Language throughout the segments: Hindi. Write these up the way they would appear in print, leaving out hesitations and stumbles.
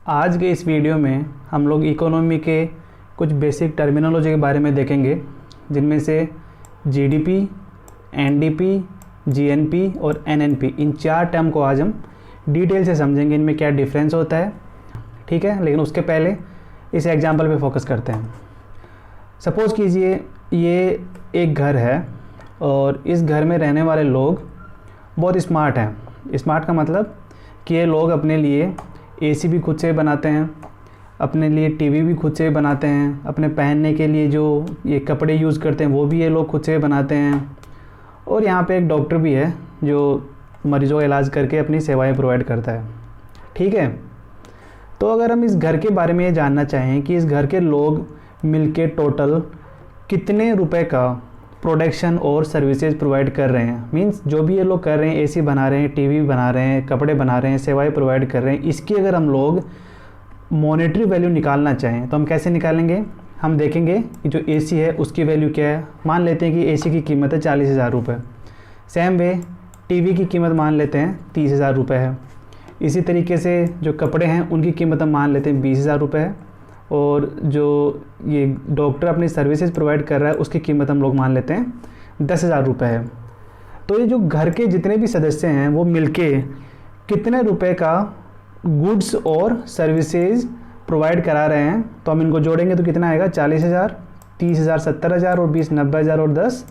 आज के इस वीडियो में हम लोग इकोनॉमी के कुछ बेसिक टर्मिनोलॉजी के बारे में देखेंगे, जिनमें से जीडीपी, एनडीपी, जीएनपी और एनएनपी, इन चार टर्म को आज हम डिटेल से समझेंगे, इनमें क्या डिफरेंस होता है। ठीक है, लेकिन उसके पहले इस एग्जांपल पे फोकस करते हैं। सपोज़ कीजिए ये एक घर है और इस घर में रहने वाले लोग बहुत स्मार्ट हैं। स्मार्ट का मतलब कि ये लोग अपने लिए एसी भी खुद से बनाते हैं, अपने लिए टीवी भी खुद से बनाते हैं, अपने पहनने के लिए जो ये कपड़े यूज़ करते हैं वो भी ये लोग खुद से बनाते हैं। और यहाँ पे एक डॉक्टर भी है जो मरीजों का इलाज करके अपनी सेवाएं प्रोवाइड करता है। ठीक है, तो अगर हम इस घर के बारे में ये जानना चाहें कि इस घर के लोग मिलके टोटल कितने रुपए का प्रोडक्शन और सर्विसेज प्रोवाइड कर रहे हैं, मींस जो भी ये लोग कर रहे हैं, एसी बना रहे हैं, टीवी बना रहे हैं, कपड़े बना रहे हैं, सेवाएं प्रोवाइड कर रहे हैं, इसकी अगर हम लोग मॉनेटरी वैल्यू निकालना चाहें तो हम कैसे निकालेंगे। हम देखेंगे कि जो एसी है उसकी वैल्यू क्या है। मान लेते हैं कि एसी की कीमत है 40,000 रुपये। सेम वे टीवी की कीमत मान लेते हैं 30,000 रुपये है। इसी तरीके से जो कपड़े हैं उनकी कीमत हम मान लेते हैं 20,000 रुपये है। और जो ये डॉक्टर अपनी सर्विसेज प्रोवाइड कर रहा है उसकी कीमत हम लोग मान लेते हैं 10,000 रुपये है। तो ये जो घर के जितने भी सदस्य हैं वो मिलके कितने रुपए का गुड्स और सर्विसेज प्रोवाइड करा रहे हैं, तो हम इनको जोड़ेंगे तो कितना आएगा 40,000, 30,000 70,000 और 20 90,000 और 10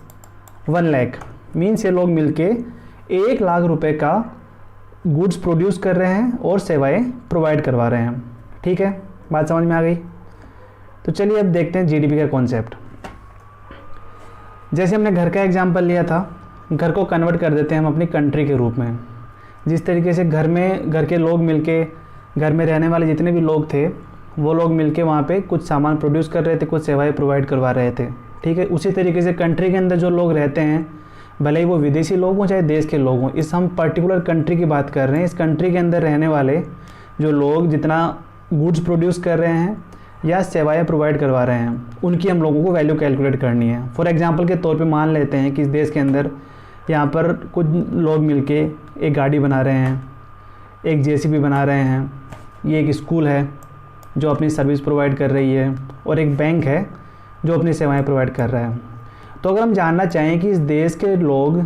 1 लाख। मीन्स ये लोग मिलके 1 लाख रुपए का गुड्स प्रोड्यूस कर रहे हैं और सेवाएं प्रोवाइड करवा रहे हैं। ठीक है, बात समझ में आ गई। तो चलिए अब देखते हैं जीडीपी का कॉन्सेप्ट। जैसे हमने घर का एग्जांपल लिया था, घर को कन्वर्ट कर देते हैं हम अपनी कंट्री के रूप में। जिस तरीके से घर के लोग मिलके, घर में रहने वाले जितने भी लोग थे वो लोग मिलके वहाँ पे कुछ सामान प्रोड्यूस कर रहे थे, कुछ सेवाएं प्रोवाइड करवा रहे थे। ठीक है, उसी तरीके से कंट्री के अंदर जो लोग रहते हैं, भले ही वो विदेशी लोग हों चाहे देश के लोग हों, इस हम पर्टिकुलर कंट्री की बात कर रहे हैं। इस कंट्री के अंदर रहने वाले जो लोग जितना गुड्स प्रोड्यूस कर रहे हैं या सेवाएं प्रोवाइड करवा रहे हैं, उनकी हम लोगों को वैल्यू कैलकुलेट करनी है। फॉर एग्जांपल के तौर पे मान लेते हैं कि इस देश के अंदर यहाँ पर कुछ लोग मिलके एक गाड़ी बना रहे हैं, एक जेसीबी बना रहे हैं, ये एक स्कूल है जो अपनी सर्विस प्रोवाइड कर रही है, और एक बैंक है जो अपनी सेवाएं प्रोवाइड कर रहा है। तो अगर हम जानना चाहें कि इस देश के लोग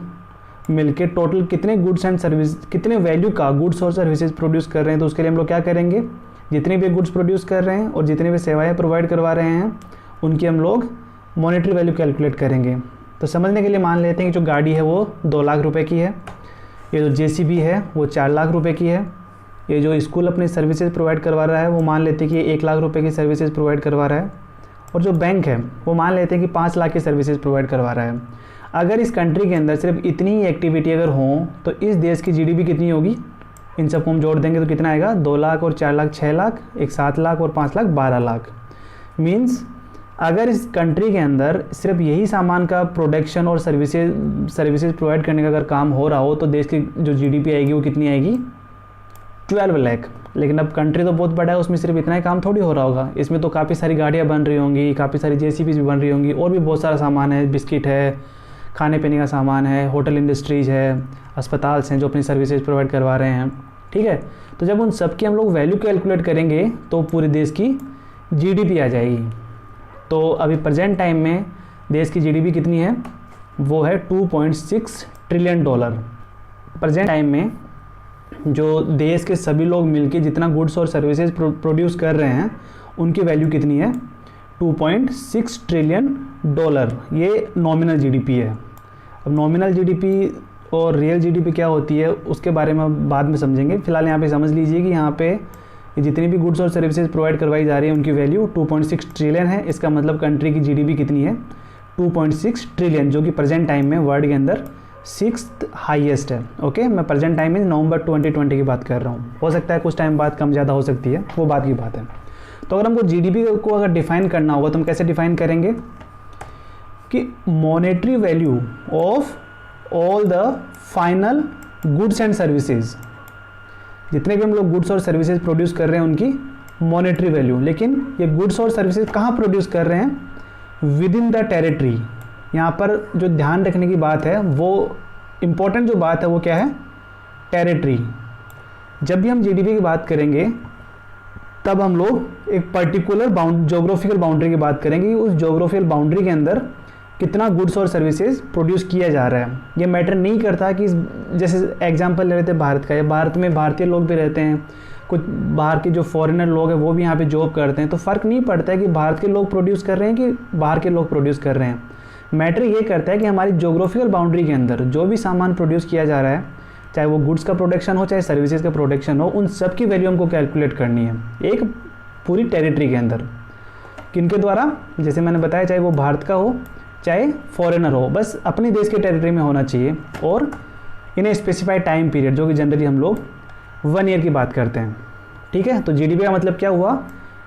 मिलके टोटल कितने गुड्स एंड सर्विस, कितने वैल्यू का गुड्स और सर्विसेज प्रोड्यूस कर रहे हैं, तो उसके लिए हम लोग क्या करेंगे, जितने भी गुड्स प्रोड्यूस कर रहे हैं और जितने भी सेवाएं प्रोवाइड करवा रहे हैं उनकी हम लोग मॉनेटरी वैल्यू कैलकुलेट करेंगे। तो समझने के लिए मान लेते हैं कि जो गाड़ी है वो 2 लाख रुपए की है, ये जो जेसीबी है वो 4 लाख रुपए की है, ये जो स्कूल अपनी सर्विसेज प्रोवाइड करवा रहा है वो मान लेते हैं कि 1 लाख रुपए की सर्विसेज प्रोवाइड करवा रहा है, और जो बैंक है वो मान लेते हैं कि 5 लाख की सर्विसेज प्रोवाइड करवा रहा है। अगर इस कंट्री के अंदर सिर्फ इतनी ही एक्टिविटी अगर हो तो इस देश की जीडीपी कितनी होगी, इन सबको हम जोड़ देंगे तो कितना आएगा, 2 लाख और 4 लाख 6 लाख, एक 7 लाख और 5 लाख 12 लाख। मीन्स अगर इस कंट्री के अंदर सिर्फ यही सामान का प्रोडक्शन और सर्विसेज प्रोवाइड करने का अगर काम हो रहा हो तो देश की जो जीडीपी आएगी वो कितनी आएगी, 12 लाख। लेकिन अब कंट्री तो बहुत बड़ा है, उसमें सिर्फ इतना ही काम थोड़ी हो रहा होगा, इसमें तो काफ़ी सारी गाड़ियाँ बन रही होंगी, काफ़ी सारी जेसीबीज भी बन रही होंगी, और भी बहुत सारा सामान है, बिस्किट है, खाने पीने का सामान है, होटल इंडस्ट्रीज है, अस्पताल हैं जो अपनी सर्विसेज प्रोवाइड करवा रहे हैं। ठीक है, तो जब उन सब की हम लोग वैल्यू कैलकुलेट करेंगे तो पूरे देश की जीडीपी आ जाएगी। तो अभी प्रेजेंट टाइम में देश की जीडीपी कितनी है, वो है $2.6 ट्रिलियन। प्रेजेंट टाइम में जो देश के सभी लोग मिलके जितना गुड्स और सर्विसेज प्रोड्यूस कर रहे हैं उनकी वैल्यू कितनी है, $2.6 ट्रिलियन। ये नॉमिनल जीडीपी है। अब नॉमिनल जीडीपी और रियल जीडीपी क्या होती है उसके बारे में बाद में समझेंगे। फिलहाल यहाँ पे समझ लीजिए कि यहाँ पे जितनी भी गुड्स और सर्विसेज प्रोवाइड करवाई जा रही है उनकी वैल्यू 2.6 ट्रिलियन है। इसका मतलब कंट्री की जीडीपी कितनी है, 2.6 ट्रिलियन, जो कि प्रेजेंट टाइम में वर्ल्ड के अंदर 6th हाईएस्ट है। ओके, मैं प्रेजेंट टाइम में नवंबर 2020 की बात कर रहा हूँ, हो सकता है कुछ टाइम बाद कम ज़्यादा हो सकती है, वो बात की बात है। तो अगर हमको जीडीपी को अगर डिफाइन करना होगा तो हम कैसे डिफाइन करेंगे कि monetary value of all the final goods and services, जितने भी हम लोग गुड्स और सर्विसेज प्रोड्यूस कर रहे हैं उनकी मॉनेटरी वैल्यू। लेकिन ये गुड्स और सर्विसेज कहाँ प्रोड्यूस कर रहे हैं, विद इन द टेरिटरी। यहाँ पर जो ध्यान रखने की बात है, वो इम्पोर्टेंट जो बात है वो क्या है, टेरिटरी। जब भी हम जीडीपी की बात करेंगे तब हम लोग एक पर्टिकुलर जोग्राफिकल बाउंड्री की बात करेंगे कि उस जोग्राफिकल बाउंड्री के अंदर कितना गुड्स और सर्विसेज प्रोड्यूस किया जा रहा है। ये मैटर नहीं करता कि जैसे एग्जांपल ले रहे थे भारत का, या भारत में भारतीय लोग भी रहते हैं, कुछ बाहर के जो फॉरेनर लोग हैं वो भी यहाँ पे जॉब करते हैं, तो फ़र्क नहीं पड़ता है कि भारत के लोग प्रोड्यूस कर रहे हैं कि बाहर के लोग प्रोड्यूस कर रहे हैं। मैटर ये करता है कि हमारी जोग्राफिकल बाउंड्री के अंदर जो भी सामान प्रोड्यूस किया जा रहा है, चाहे वो गुड्स का प्रोडक्शन हो चाहे सर्विसेज का प्रोडक्शन हो, उन सब की वैल्यू हमको कैलकुलेट करनी है एक पूरी टेरिटरी के अंदर। किनके द्वारा? जैसे मैंने बताया, चाहे वो भारत का हो चाहे फॉरेनर हो, बस अपने देश के टेरिटरी में होना चाहिए और इन ए स्पेसिफाइड टाइम पीरियड, जो कि जनरली हम लोग 1 ईयर की बात करते हैं। ठीक है, तो जीडीपी का मतलब क्या हुआ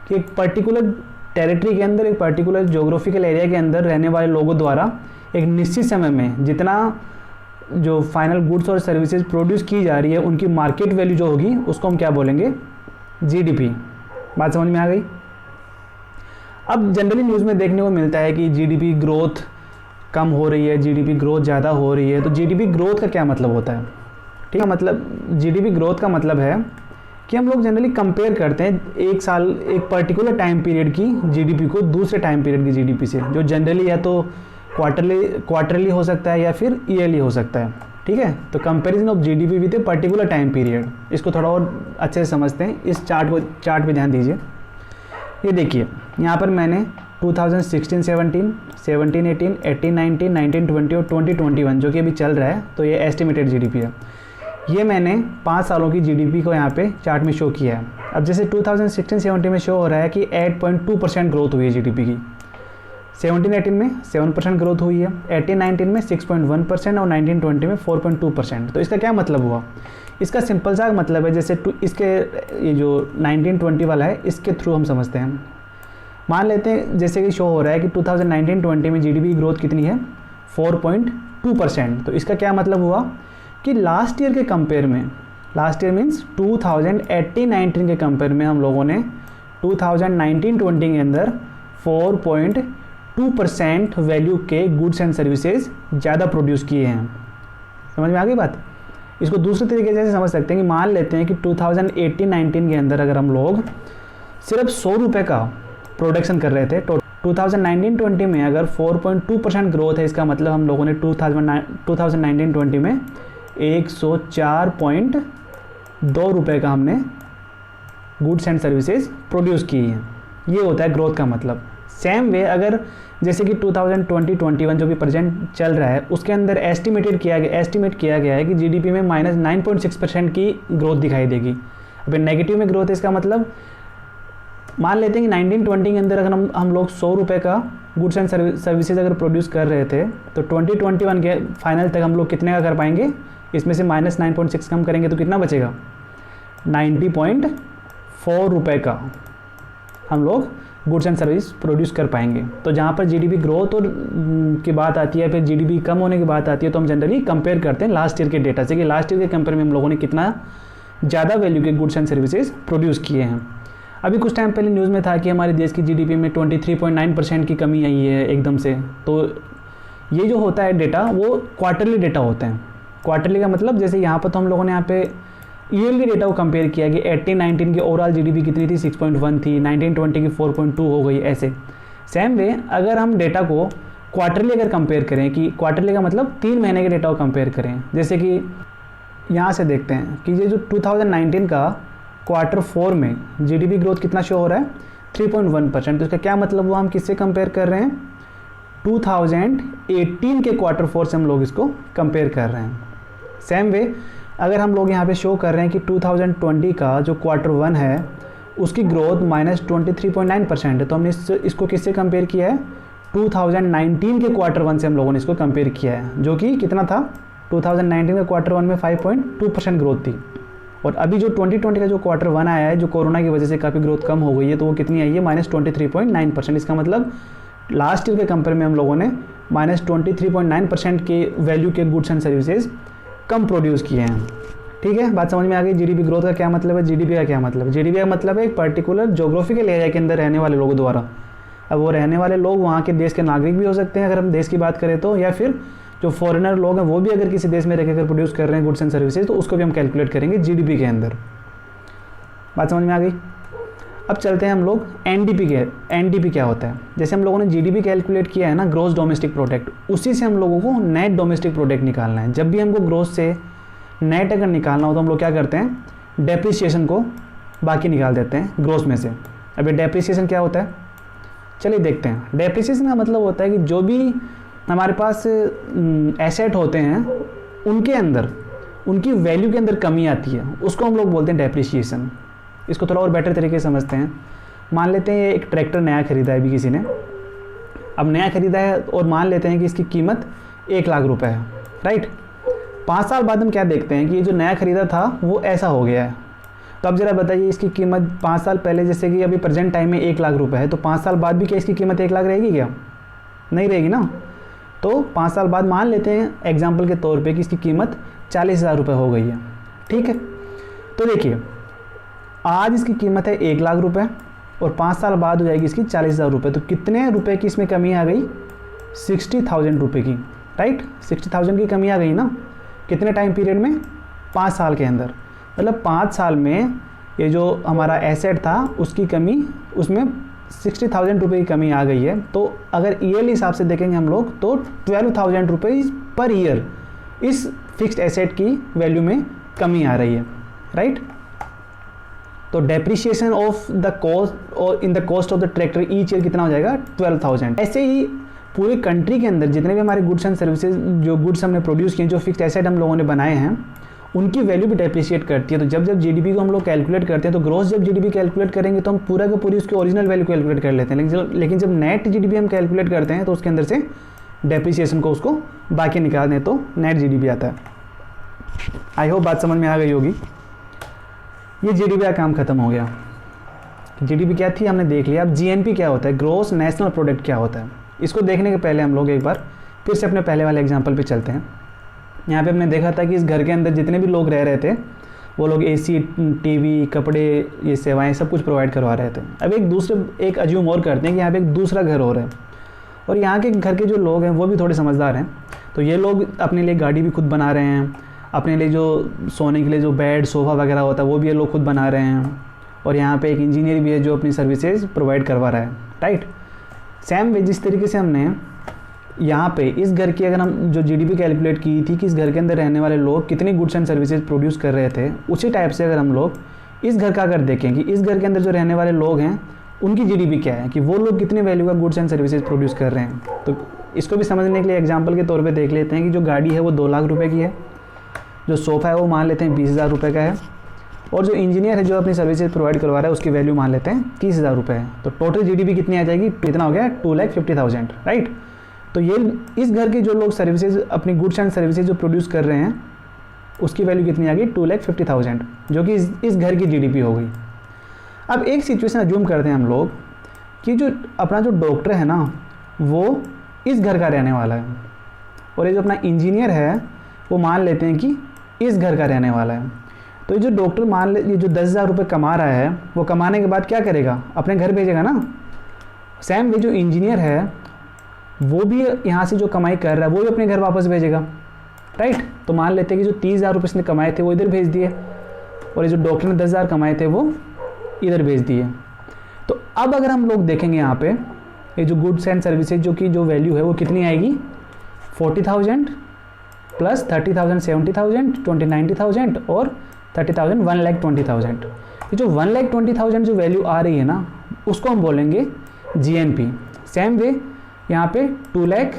कि एक पर्टिकुलर टेरिटरी के अंदर, एक पर्टिकुलर जोग्राफिकल एरिया के अंदर रहने वाले लोगों द्वारा एक निश्चित समय में जितना जो फाइनल गुड्स और सर्विसेज प्रोड्यूस की जा रही है उनकी मार्केट वैल्यू जो होगी उसको हम क्या बोलेंगे? जीडीपी। बात समझ में आ गई? अब जनरली न्यूज़ में देखने को मिलता है कि जीडीपी ग्रोथ कम हो रही है, जीडीपी ग्रोथ ज़्यादा हो रही है। तो जीडीपी ग्रोथ का क्या मतलब होता है? ठीक है, मतलब जीडीपी ग्रोथ का मतलब है कि हम लोग जनरली कंपेयर करते हैं एक साल, एक पर्टिकुलर टाइम पीरियड की जीडीपी को दूसरे टाइम पीरियड की जीडीपी से, जो जनरली या तो क्वार्टरली हो सकता है या फिर ईयरली हो सकता है। ठीक है, तो comparison of GDP with a particular time period, इसको थोड़ा और अच्छे से समझते हैं। इस चार्ट पे ध्यान दीजिए। ये देखिए, यहाँ पर मैंने 2016-17, 17-18, 18-19, 19-20 और 20-21 जो कि अभी चल रहा है, तो ये एस्टिमेटेड जीडीपी है। ये मैंने 5 सालों की जीडीपी को यहाँ पे चार्ट में शो किया है। अब जैसे 2016-17 में शो हो रहा है कि 8.2% ग्रोथ हुई है जीडीपी की, 17-18 में 7% ग्रोथ हुई है, 18-19 में 6.1% और 19-20 में 4.2%। तो इसका क्या मतलब हुआ? इसका सिंपल सा मतलब है, जैसे इसके ये जो 19-20 वाला है इसके थ्रू हम समझते हैं। मान लेते हैं जैसे कि शो हो रहा है कि 2019-20 में जीडीपी ग्रोथ कितनी है? 4.2%। तो इसका क्या मतलब हुआ कि लास्ट ईयर के कंपेयर में, लास्ट ईयर मीन्स 2018-19 के कंपेयर में हम लोगों ने 2019-20 के अंदर 4.2% वैल्यू के गुड्स एंड सर्विसेज ज़्यादा प्रोड्यूस किए हैं। समझ में आ गई बात? इसको दूसरे तरीके से समझ सकते हैं कि मान लेते हैं कि 2018-19 के अंदर अगर हम लोग सिर्फ 100 रुपये का प्रोडक्शन कर रहे थे, तो 2019-20 में अगर 4.2% ग्रोथ है, इसका मतलब हम लोगों ने 2019-20 में 104.2 रुपये का हमने गुड्स एंड सर्विसेज प्रोड्यूस की हैं। ये होता है ग्रोथ का मतलब। सेम वे अगर जैसे कि 2020-21 जो भी प्रेजेंट चल रहा है उसके अंदर एस्टिमेट किया गया है कि जीडीपी में -9.6% की ग्रोथ दिखाई देगी। अब नेगेटिव में ग्रोथ है, इसका मतलब मान लेते हैं कि 19-20 के अंदर अगर हम लोग 100 रुपये का गुड्स एंड सर्विसेज अगर प्रोड्यूस कर रहे थे, तो 2021 के फाइनल तक हम लोग कितने का कर पाएंगे? इसमें से -9.6 कम करेंगे तो कितना बचेगा? 90.4 रुपये का हम लोग गुड्स एंड सर्विस प्रोड्यूस कर पाएंगे। तो जहाँ पर जीडीपी ग्रोथ और की बात आती है, फिर जीडीपी कम होने की बात आती है, तो हम जनरली कंपेयर करते हैं लास्ट ईयर के डेटा से कि लास्ट ईयर के कंपेयर में हम लोगों ने कितना ज़्यादा वैल्यू के गुड्स एंड सर्विसेज प्रोड्यूस किए हैं। अभी कुछ टाइम पहले न्यूज़ में था कि हमारे देश की जीडीपी में 23.9% की कमी आई है एकदम से। तो ये जो होता है डेटा वो क्वार्टरली डेटा होते हैं। क्वार्टरली का मतलब जैसे यहाँ पर तो हम लोगों ने यहाँ पे ईयरली डेटा को कंपेयर किया कि 18-19 की ओवरऑल जीडीपी कितनी थी? 6.1 थी, 19-20 की 4.2 हो गई। ऐसे सेम वे अगर हम डेटा को क्वार्टरली अगर कंपेयर करें, कि क्वार्टरली का मतलब 3 महीने के डेटा को कंपेयर करें, जैसे कि यहाँ से देखते हैं कि ये जो 2019 का Q4 में जीडीपी ग्रोथ कितना शो हो रहा है? 3.1%। तो इसका क्या मतलब हुआ? हम किससे कंपेयर कर रहे हैं? 2018 के Q4 से हम लोग इसको कंपेयर कर रहे हैं। सेम वे अगर हम लोग यहाँ पे शो कर रहे हैं कि 2020 का जो Q1 है उसकी ग्रोथ -23.9% है, तो हमने इसको किससे कंपेयर किया है? 2019 के Q1 से हम लोगों ने इसको कंपेयर किया है, जो कि कितना था? 2019 के Q1 में 5.2% ग्रोथ थी। और अभी जो 2020 का जो Q1 आया है, जो कोरोना की वजह से काफ़ी ग्रोथ कम हो गई है, तो वो कितनी आई है? -23.9%। इसका मतलब लास्ट ईयर के कंपेयर में हम लोगों ने -23.9% के वैल्यू के goods and services come produce किए हैं। ठीक है, बात समझ में आ गई? जीडीपी ग्रोथ का क्या मतलब है? जीडीपी का क्या मतलब है? जीडीपी का मतलब है एक पर्टिकुलर जोग्राफिकल एरिया के अंदर रहने वाले लोगों द्वारा। अब वो रहने वाले लोग वहाँ के देश के नागरिक भी हो सकते हैं अगर हम देश की बात करें तो, या फिर जो फॉरेनर लोग हैं वो भी अगर किसी देश में रहकर अगर प्रोड्यूस कर रहे हैं गुड्स एंड सर्विसेज, तो उसको भी हम कैलकुलेट करेंगे जीडीपी के अंदर। बात समझ में आ गई? अब चलते हैं हम लोग एनडीपी के। एनडीपी क्या होता है? जैसे हम लोगों ने जीडीपी कैलकुलेट किया है ना, ग्रोस डोमेस्टिक प्रोडक्ट, उसी से हम लोगों को नेट डोमेस्टिक प्रोडक्ट निकालना है। जब भी हमको ग्रोस से नेट अगर निकालना हो तो हम लोग क्या करते हैं, डेप्रिसिएशन को बाकी निकाल देते हैं ग्रोस में से। अब ये डेप्रिसिएशन क्या होता है, चलिए देखते हैं। डेप्रिसिएशन का मतलब होता है कि जो भी हमारे पास एसेट होते हैं उनके अंदर, उनकी वैल्यू के अंदर कमी आती है, उसको हम लोग बोलते हैं डेप्रिसिएशन। इसको थोड़ा और बेटर तरीके से समझते हैं। मान लेते हैं ये एक ट्रैक्टर नया खरीदा है अभी किसी ने, अब नया खरीदा है और मान लेते हैं कि इसकी कीमत 1 लाख रुपए है, राइट। 5 साल बाद हम क्या देखते हैं कि ये जो नया खरीदा था वो ऐसा हो गया है। तो अब ज़रा बताइए, इसकी कीमत 5 साल पहले, जैसे कि अभी प्रेजेंट टाइम में 1 लाख रुपए है, तो 5 साल बाद भी क्या इसकी कीमत 1 लाख रहेगी क्या? नहीं रहेगी ना। तो 5 साल बाद मान लेते हैं एग्जाम्पल के तौर पे कि इसकी कीमत 40,000 रुपये हो गई है, ठीक है। तो देखिए, आज इसकी कीमत है 1 लाख रुपए और 5 साल बाद हो जाएगी इसकी 40,000 रुपये। तो कितने रुपए की इसमें कमी आ गई? 60,000 रुपये की, राइट। 60,000 की कमी आ गई ना, कितने टाइम पीरियड में? 5 साल के अंदर। मतलब 5 साल में ये जो हमारा एसेट था उसकी कमी, उसमें 60,000 रुपये की कमी आ गई है। तो अगर ईयरली हिसाब से देखेंगे हम लोग तो 12,000 रुपये पर ईयर इस फिक्स्ड एसेट की वैल्यू में कमी आ रही है, राइट। तो डेप्रिसिएशन ऑफ द कॉस्ट और in the cost of the tractor each year कितना हो जाएगा? 12,000। ऐसे ही पूरी कंट्री के अंदर जितने भी हमारे गुड्स एंड सर्विसेज, जो गुड्स हमने प्रोड्यूस किए, जो फिक्स्ड एसेट हम लोगों ने बनाए हैं, उनकी वैल्यू भी डेप्रिशिएट करती है। तो जब जब जीडीपी को हम लोग कैलकुलेट करते हैं, तो ग्रोस जब जीडीपी कैलकुलेट करेंगे तो हम पूरा का पूरी उसकी ओरिजिनल वैल्यू कैलकुलेट कर लेते हैं, लेकिन जब नेट जीडीपी हम कैलकुलेट करते हैं तो उसके अंदर से डेप्रिसिएशन को उसको बाकी निकाल दें तो नेट जीडीपी आता है। आई होप बात समझ में आ गई होगी। ये जीडीपी का काम खत्म हो गया। जीडीपी क्या थी हमने देख लिया। अब जीएनपी क्या होता है, ग्रोस नेशनल प्रोडक्ट क्या होता है, इसको देखने के पहले हम लोग एक बार फिर से अपने पहले वाले एग्जांपल पे चलते हैं। यहाँ पे हमने देखा था कि इस घर के अंदर जितने भी लोग रह रहे थे वो लोग एसी, टीवी, कपड़े, ये सेवाएं सब कुछ प्रोवाइड करवा रहे थे। अब एक अज्यूम और करते हैं कि यहाँ पे एक दूसरा घर हो रहा है और यहाँ के घर के जो लोग हैं वो भी थोड़े समझदार हैं। तो ये लोग अपने लिए गाड़ी भी खुद बना रहे हैं, अपने लिए जो सोने के लिए जो बेड, सोफ़ा वगैरह होता है वो भी ये लोग खुद बना रहे हैं, और यहाँ पे एक इंजीनियर भी है जो अपनी सर्विसेज प्रोवाइड करवा रहा है, राइट। सेम वे जिस तरीके से हमने यहाँ पे इस घर की अगर हम जो जीडीपी कैलकुलेट की थी कि इस घर के अंदर रहने वाले लोग कितनी गुड्स एंड सर्विसेज प्रोड्यूस कर रहे थे, उसी टाइप से अगर हम लोग इस घर का अगर देखें कि इस घर के अंदर जो रहने वाले लोग हैं उनकी जीडीपी क्या है, कि वो लोग कितने वैल्यू का गुड्स एंड सर्विसेज प्रोड्यूस कर रहे हैं। तो इसको भी समझने के लिए एग्जाम्पल के तौर पर देख लेते हैं कि जो गाड़ी है वो 2 लाख रुपये की है, जो सोफ़ा है वो मान लेते हैं 20,000 रुपये का है, और जो इंजीनियर है जो अपनी सर्विसेज प्रोवाइड करवा रहा है उसकी वैल्यू मान लेते हैं 30,000 रुपये है। तो टोटल जीडीपी कितनी आ जाएगी? कितना हो गया? 2,50,000, राइट। तो ये इस घर के जो लोग सर्विसेज, अपनी गुड्स एंड सर्विसेज जो प्रोड्यूस कर रहे हैं उसकी वैल्यू कितनी आ गई? 2,50,000, जो कि इस घर की जीडीपी हो गई। अब एक सिचुएशन अज्यूम करते हैं हम लोग कि जो अपना जो डॉक्टर है ना वो इस घर का रहने वाला है, और ये जो अपना इंजीनियर है वो मान लेते हैं कि इस घर का रहने वाला है। तो ये जो डॉक्टर मान ले, ये जो 10,000 रुपये कमा रहा है वो कमाने के बाद क्या करेगा? अपने घर भेजेगा ना। सेम वे जो इंजीनियर है वो भी यहाँ से जो कमाई कर रहा है वो भी अपने घर वापस भेजेगा, राइट। तो मान लेते हैं कि जो 30,000 रुपये इसने कमाए थे वो इधर भेज दिए, और ये जो डॉक्टर ने 10,000 कमाए थे वो इधर भेज दिए। तो अब अगर हम लोग देखेंगे यहाँ पे ये जो गुड्स एंड सर्विसेज जो की जो वैल्यू है वो कितनी आएगी? 40,000 प्लस 30,000 70,000, 90,000 और 30,000 1,20,000। ये जो 1,20,000 जो वैल्यू आ रही है ना उसको हम बोलेंगे जीएनपी। सेम वे यहाँ पे 2 लाख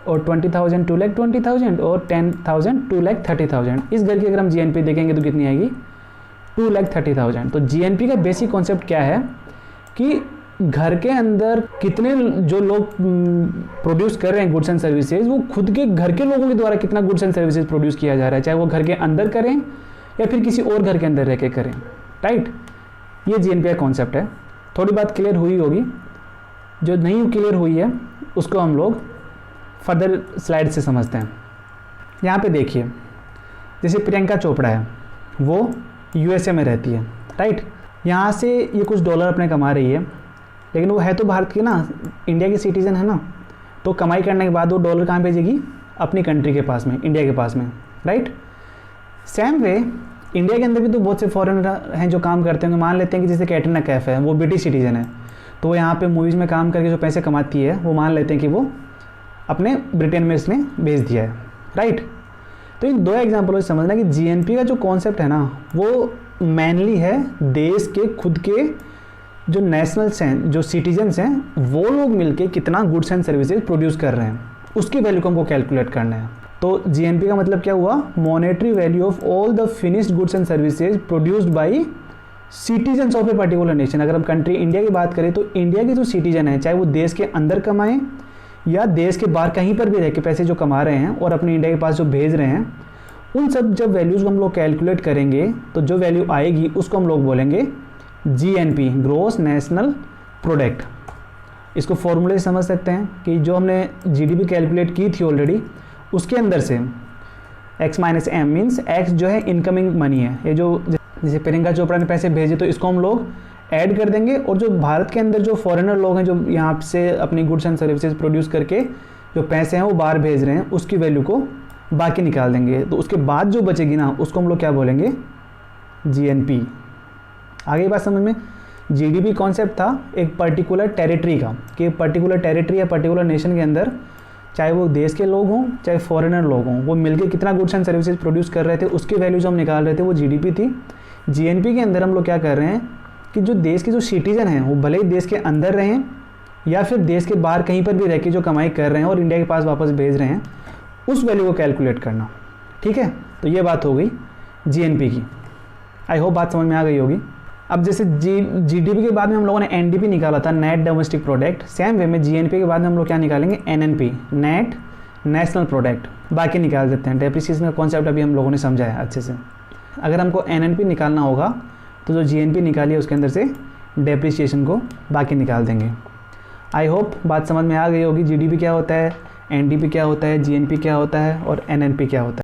और 20,000 2,20,000 और 10,000 2,30,000। इस घर की अगर हम जीएनपी देखेंगे तो कितनी आएगी? 2,30,000। तो जीएनपी का बेसिक कॉन्सेप्ट क्या है कि घर के अंदर कितने जो लोग प्रोड्यूस कर रहे हैं गुड्स एंड सर्विसेज, वो खुद के घर के लोगों के द्वारा कितना गुड्स एंड सर्विसेज प्रोड्यूस किया जा रहा है, चाहे वो घर के अंदर करें या फिर किसी और घर के अंदर रह के करें, राइट। ये जीएनपी का कॉन्सेप्ट है। थोड़ी बात क्लियर हुई होगी, जो नहीं क्लियर हुई है उसको हम लोग फर्दर स्लाइड से समझते हैं। यहाँ पे देखिए, जैसे प्रियंका चोपड़ा है वो यूएसए में रहती है, राइट। यहाँ से ये कुछ डॉलर अपने कमा रही है, लेकिन वो है तो भारत की ना, इंडिया की सिटीज़न है ना, तो कमाई करने के बाद वो डॉलर कहाँ भेजेगी? अपनी कंट्री के पास में, इंडिया के पास में, राइट। सेम वे इंडिया के अंदर भी तो बहुत से फॉरेनर हैं जो काम करते होंगे। मान लेते हैं कि जैसे कैटरीना कैफ है, वो ब्रिटिश सिटीजन है, तो वो यहाँ पे मूवीज़ में काम करके जो पैसे कमाती है वो मान लेते हैं कि वो अपने ब्रिटेन में इसने भेज दिया है, राइट। तो इन दो एग्जाम्पलों से समझना कि जीएनपी का जो कॉन्सेप्ट है ना, वो मेनली है देश के खुद के जो नेशनल्स हैं, जो सिटीजन्स हैं, वो लोग मिलके कितना गुड्स एंड सर्विसेज प्रोड्यूस कर रहे हैं, उसकी वैल्यू को हमको कैलकुलेट करना है। तो जीएनपी का मतलब क्या हुआ, monetary value of all the finished goods and services produced by citizens of a particular nation. अगर हम कंट्री इंडिया की बात करें तो इंडिया के जो सिटीजन हैं, चाहे वो देश के अंदर कमाएं या देश के बाहर कहीं पर भी रह के पैसे जो कमा रहे हैं और अपने इंडिया के पास जो भेज रहे हैं, उन सब जब वैल्यूज़ को हम लोग कैलकुलेट करेंगे तो जो वैल्यू आएगी उसको हम लोग बोलेंगे जीएनपी, ग्रॉस नेशनल प्रोडक्ट। इसको फॉर्मूले से समझ सकते हैं कि जो हमने जीडीपी कैलकुलेट की थी ऑलरेडी, उसके अंदर से x minus M means x जो है इनकमिंग मनी है, ये जो जैसे प्रियंका चोपड़ा ने पैसे भेजे तो इसको हम लोग ऐड कर देंगे, और जो भारत के अंदर जो फॉरेनर लोग हैं जो यहाँ से अपनी गुड्स एंड सर्विसेज प्रोड्यूस करके जो पैसे हैं वो बाहर भेज रहे हैं, उसकी वैल्यू को बाकी निकाल देंगे। तो उसके बाद जो बचेगी ना, उसको हम लोग क्या बोलेंगे, जीएनपी। आगे बात समझ में। जीडीपी कॉन्सेप्ट था एक पर्टिकुलर टेरिटरी का, कि पर्टिकुलर टेरिटरी या पर्टिकुलर नेशन के अंदर चाहे वो देश के लोग हों चाहे फॉरेनर लोग हों, वो मिलके कितना गुड्स एंड सर्विसेज प्रोड्यूस कर रहे थे, उसकी वैल्यू जो हम निकाल रहे थे वो जीडीपी थी। जीएनपी के अंदर हम लोग क्या कर रहे हैं कि जो देश के जो सिटीजन हैं वो भले ही देश के अंदर रहें या फिर देश के बाहर कहीं पर भी रह के जो कमाई कर रहे हैं और इंडिया के पास वापस भेज रहे हैं, उस वैल्यू को कैलकुलेट करना, ठीक है। तो ये बात हो गई जीएनपी की। आई होप बात समझ में आ गई होगी। अब जैसे जीडीपी के बाद में हम लोगों ने एनडीपी निकाला था, net domestic product, same way में जीएनपी के बाद में हम लोग क्या निकालेंगे, एनएनपी, नेट नेशनल प्रोडक्ट। बाकी निकाल देते हैं। डेप्रिसिएशन का कॉन्सेप्ट अभी हम लोगों ने समझा है अच्छे से। अगर हमको एनएनपी निकालना होगा तो जो जीएनपी निकाली है उसके अंदर से डेप्रिसिएशन को बाकी निकाल देंगे। आई होप बात समझ में आ गई होगी। जीडीपी क्या होता है, एनडीपी क्या होता है, जीएनपी क्या होता है और एनएनपी क्या होता है।